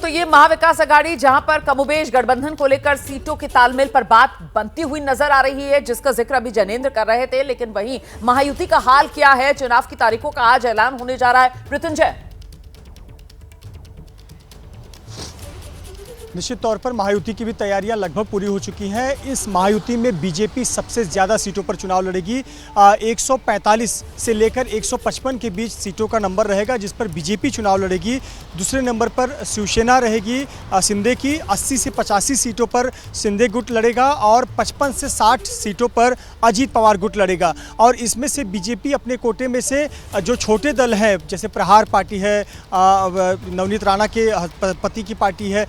तो ये महाविकास आघाड़ी जहां पर कमोबेश गठबंधन को लेकर सीटों के तालमेल पर बात बनती हुई नजर आ रही है, जिसका जिक्र अभी जैनेंद्र कर रहे थे। लेकिन वहीं महायुति का हाल क्या है? चुनाव की तारीखों का आज ऐलान होने जा रहा है। मृत्युंजय, निश्चित तौर पर महायुति की भी तैयारियां लगभग पूरी हो चुकी हैं। इस महायुति में बीजेपी सबसे ज़्यादा सीटों पर चुनाव लड़ेगी। 145 से लेकर 155 के बीच सीटों का नंबर रहेगा, जिस पर बीजेपी चुनाव लड़ेगी। दूसरे नंबर पर शिवसेना रहेगी शिंदे की। 80 से 85 सीटों पर शिंदे गुट लड़ेगा और 55 से 60 सीटों पर अजीत पवार गुट लड़ेगा। और इसमें से बीजेपी अपने कोटे में से जो छोटे दल हैं, जैसे प्रहार पार्टी है, नवनीत राणा के पति की पार्टी है,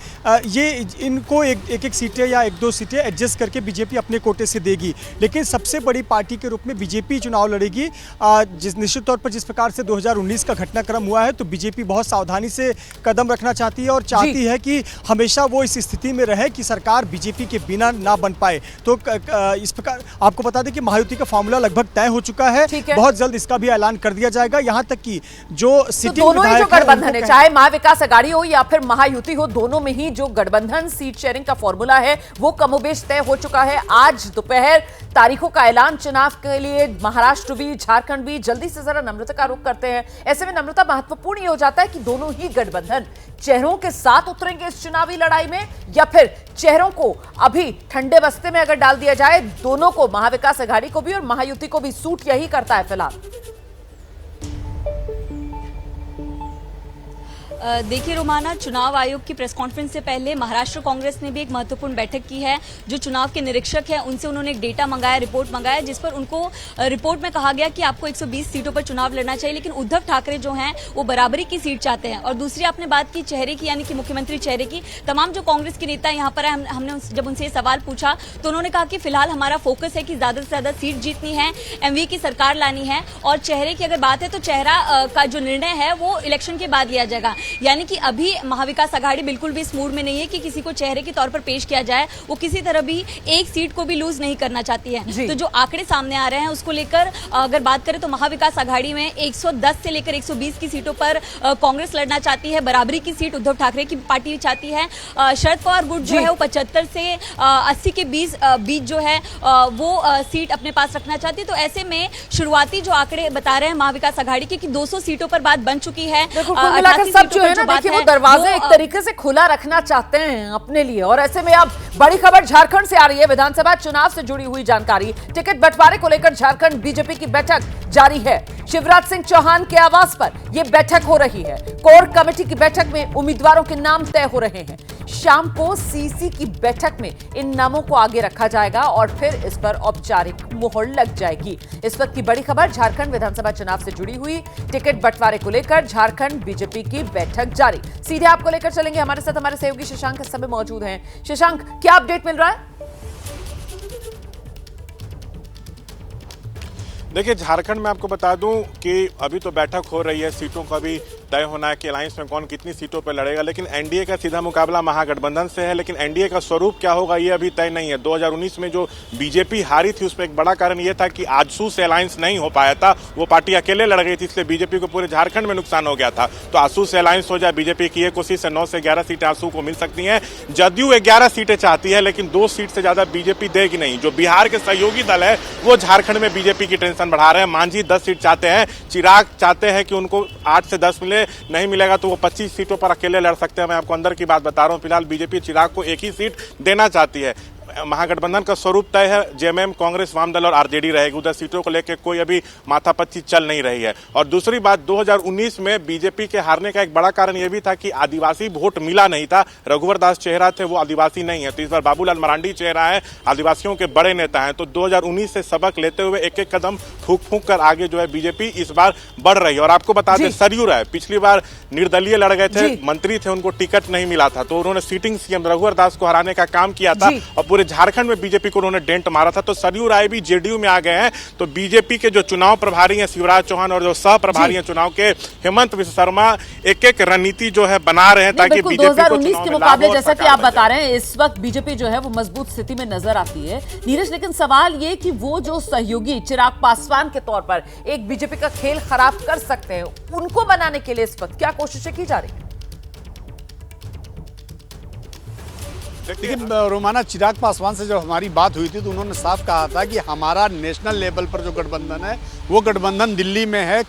ये इनको एक सीटें या एक दो सीटें एडजस्ट करके बीजेपी अपने कोटे से देगी। लेकिन सबसे बड़ी पार्टी के रूप में बीजेपी चुनाव लड़ेगी। निश्चित तौर पर जिस प्रकार से 2019 का घटनाक्रम हुआ है, तो बीजेपी बहुत सावधानी से कदम रखना चाहती है और चाहती है कि हमेशा वो इस स्थिति में रहे कि सरकार बीजेपी के बिना ना बन पाए। तो इस प्रकार आपको बता दें कि महायुति का फॉर्मूला लगभग तय हो चुका है। बहुत जल्द इसका भी ऐलान कर दिया जाएगा। यहाँ तक कि जो सिटिंग विधायक गठबंधन है, चाहे महाविकास आघाड़ी हो या फिर महायुति हो, दोनों में ही जो गठबंधन सीट शेयरिंग का फॉर्मूला है वो कमोबेश तय हो चुका है। आज दोपहर तारीखों का ऐलान चुनाव के लिए महाराष्ट्र भी, झारखंड भी। जल्दी से जरा नम्रता का रुख करते हैं। ऐसे में नम्रता, महत्वपूर्ण ये हो जाता है कि दोनों ही गठबंधन चेहरों के साथ उतरेंगे इस चुनावी लड़ाई में, या फिर चेहरों को अभी ठंडे बस्ते में अगर डाल दिया जाए। दोनों को, महाविकास आघाड़ी को भी और महायुति को भी, सूट यही करता है फिलहाल। देखिए रोमाना, चुनाव आयोग की प्रेस कॉन्फ्रेंस से पहले महाराष्ट्र कांग्रेस ने भी एक महत्वपूर्ण बैठक की है। जो चुनाव के निरीक्षक हैं उनसे उन्होंने एक डेटा मंगाया, रिपोर्ट मंगाया, जिस पर उनको रिपोर्ट में कहा गया कि आपको 120 सीटों पर चुनाव लड़ना चाहिए। लेकिन उद्धव ठाकरे जो हैं वो बराबरी की सीट चाहते हैं। और दूसरी आपने बात की चेहरे की, यानी कि मुख्यमंत्री चेहरे की। तमाम जो कांग्रेस के नेता यहाँ पर है, हमने जब उनसे ये सवाल पूछा तो उन्होंने कहा कि फिलहाल हमारा फोकस है कि ज्यादा से ज्यादा सीट जीतनी है, एमवी की सरकार लानी है। और चेहरे की अगर बात है तो चेहरा का जो निर्णय है वो इलेक्शन के बाद लिया जाएगा। यानी कि अभी महाविकास आघाड़ी बिल्कुल भी इस मूड में नहीं है कि किसी को चेहरे के तौर पर पेश किया जाए। वो किसी तरह भी एक सीट को भी लूज नहीं करना चाहती है। तो जो आंकड़े सामने आ रहे हैं उसको लेकर अगर बात करें तो महाविकास आघाड़ी में 110 से लेकर 120 की सीटों पर कांग्रेस लड़ना चाहती है। बराबरी की सीट उद्धव ठाकरे की पार्टी चाहती है। शरद पवार गुट जो है वो 75 से 80 के बीच जो है वो सीट अपने पास रखना चाहती है। तो ऐसे में शुरुआती जो आंकड़े बता रहे हैं महाविकास आघाड़ी के कि 200 सीटों पर बात बन चुकी है। देखिए, वो दरवाजे एक तरीके से खुला रखना चाहते हैं अपने लिए। और ऐसे में अब बड़ी खबर झारखंड से आ रही है। विधानसभा चुनाव से जुड़ी हुई जानकारी, टिकट बंटवारे को लेकर झारखंड बीजेपी की बैठक जारी है। शिवराज सिंह चौहान के आवास पर यह बैठक हो रही है। कोर कमेटी की बैठक में उम्मीदवारों के नाम तय हो रहे हैं। शाम को सीसी की बैठक में इन नामों को आगे रखा जाएगा और फिर इस पर औपचारिक मुहर लग जाएगी। इस वक्त की बड़ी खबर, झारखंड विधानसभा चुनाव से जुड़ी हुई टिकट बंटवारे को लेकर झारखंड बीजेपी की बैठक जारी। सीधे आपको लेकर चलेंगे, हमारे साथ हमारे सहयोगी शशांक इस समय मौजूद हैं। शशांक, क्या अपडेट मिल रहा है? देखिए, झारखंड में आपको बता दूं कि अभी तो बैठक हो रही है, सीटों का भी तय होना है कि अलायंस में कौन कितनी सीटों पर लड़ेगा। लेकिन एनडीए का सीधा मुकाबला महागठबंधन से है। लेकिन एनडीए का स्वरूप क्या होगा ये अभी तय नहीं है। 2019 में जो बीजेपी हारी थी उसमें एक बड़ा कारण ये था कि आजसू से अलायंस नहीं हो पाया था। वो पार्टी अकेले लड़ गई थी, इसलिए बीजेपी को पूरे झारखंड में नुकसान हो गया था। तो आजसू से अलायंस हो जाए, बीजेपी की ये कोशिश है 9 से 11 सीटें आजसू को मिल सकती हैं। जदयू 11 सीटें चाहती है, लेकिन 2 सीट से ज्यादा बीजेपी देगी नहीं। जो बिहार के सहयोगी दल है वो झारखंड में बीजेपी की टेंशन बढ़ा रहे हैं। मांझी 10 सीट चाहते हैं, चिराग चाहते हैं कि उनको 8 से 10 मिले, नहीं मिलेगा तो वो 25 सीटों पर अकेले लड़ सकते हैं। मैं आपको अंदर की बात बता रहा हूं। फिलहाल बीजेपी चिराग को एक ही सीट देना चाहती है। महागठबंधन का स्वरूप तय है। जेएमएम, कांग्रेस, वामदल और आरजेडी रहेगी। उधर सीटों को लेकर कोई अभी माथापच्ची चल नहीं रही है। और दूसरी बात, 2019 में बीजेपी के हारने का एक बड़ा कारण यह भी था कि आदिवासी वोट मिला नहीं था। रघुवर दास चेहरा थे, वो आदिवासी नहीं है। तो इस बार बाबूलाल मरांडी चेहरा है, आदिवासियों के बड़े नेता हैं। तो 2019 से सबक लेते हुए एक एक कदम फूंक फूंक कर आगे जो है बीजेपी इस बार बढ़ रही है। और आपको बता दें, सरयू राय पिछली बार निर्दलीय लड़ गए थे, मंत्री थे, उनको टिकट नहीं मिला था। तो उन्होंने सिटिंग सीएम रघुवर दास को हराने का काम किया था और पूरे झारखंड में बीजेपी को उन्होंने डेंट मारा था। तो सरयू राय भी जेडीयू में आ गए हैं। तो बीजेपी के जो चुनाव प्रभारी हैं शिवराज चौहान और जो सह प्रभारी हैं चुनाव के हेमंत विश्व शर्मा एक एक रणनीति जो है बना रहे हैं ताकि बीजेपी को 2019 के मुकाबले, जैसा कि आप बता रहे हैं, इस वक्त बीजेपी जो है वो मजबूत स्थिति में नजर आती है। नीरज, लेकिन सवाल ये कि वो जो सहयोगी चिराग पासवान के तौर पर एक बीजेपी का खेल खराब कर सकते हैं, उनको बनाने के लिए इस वक्त क्या कोशिशें की जा रही है? देखिए, रोमाना चिराग पासवान से जब हमारी बात हुई थी तो उन्होंने साफ कहा था कि हमारा नेशनल लेवल पर जो गठबंधन है वो गठबंधन दिल्ली में है,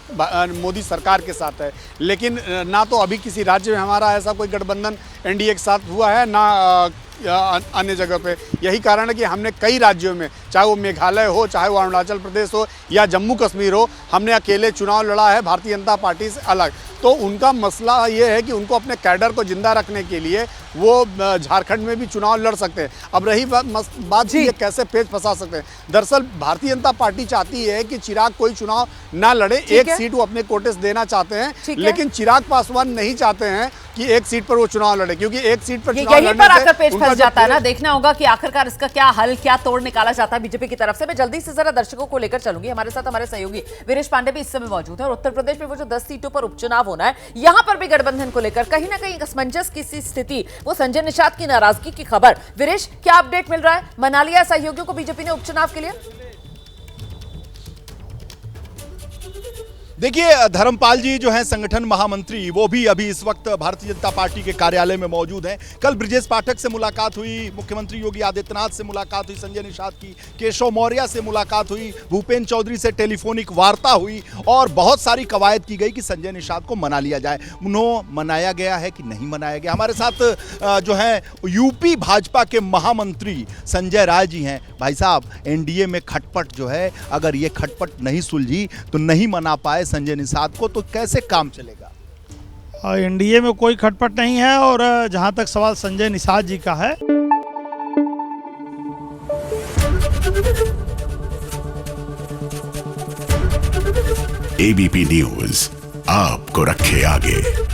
मोदी सरकार के साथ है। लेकिन ना तो अभी किसी राज्य में हमारा ऐसा कोई गठबंधन एनडीए के साथ हुआ है, ना अन्य जगह पे। यही कारण है कि हमने कई राज्यों में, चाहे वो मेघालय हो, चाहे वो अरुणाचल प्रदेश हो या जम्मू कश्मीर हो, हमने अकेले चुनाव लड़ा है भारतीय जनता पार्टी से अलग। तो उनका मसला ये है कि उनको अपने कैडर को जिंदा रखने के लिए वो झारखंड में भी चुनाव लड़ सकते हैं। अब रही बात ये कैसे पेच फंसा सकते हैं। दरअसल भारतीय जनता पार्टी चाहती है कि चिराग कोई चुनाव ना लड़े, एक सीट वो अपने कोटे से देना चाहते हैं, लेकिन चिराग पासवान नहीं चाहते हैं कि एक सीट पर वो चुनाव लड़े, क्योंकि एक सीट पर चुनाव यहीं पर आकर पेच उनका फंस जाता है ना। देखना होगा कि आखिरकार इसका क्या हल, क्या तोड़ निकाला जाता है बीजेपी की तरफ से। मैं जल्दी से जरा दर्शकों को लेकर चलूंगी। हमारे साथ हमारे सहयोगी वीरेश पांडे भी इस समय मौजूद है और उत्तर प्रदेश में वो जो 10 सीटों पर उपचुनाव होना है, यहां पर भी गठबंधन को लेकर कहीं ना कहीं असमंजस की सी स्थिति, वो संजय निषाद की नाराजगी की खबर। वीरेश, क्या अपडेट मिल रहा है? मना लिया सहयोगियों को बीजेपी ने उपचुनाव के लिए? देखिए, धर्मपाल जी जो हैं संगठन महामंत्री, वो भी अभी इस वक्त भारतीय जनता पार्टी के कार्यालय में मौजूद हैं। कल ब्रजेश पाठक से मुलाकात हुई, मुख्यमंत्री योगी आदित्यनाथ से मुलाकात हुई, संजय निषाद की, केशव मौर्य से मुलाकात हुई, भूपेंद्र चौधरी से टेलीफोनिक वार्ता हुई और बहुत सारी कवायद की गई कि संजय निषाद को मना लिया जाए। उन्होंने मनाया गया है कि नहीं मनाया गया? हमारे साथ जो है यूपी भाजपा के महामंत्री संजय राय जी हैं। भाई साहब, एनडीए में खटपट जो है, अगर ये खटपट नहीं सुलझी तो नहीं मना पाए संजय निषाद को, तो कैसे काम चलेगा? एनडीए में कोई खटपट नहीं है। और जहां तक सवाल संजय निषाद जी का है, एबीपी न्यूज आपको रखे आगे।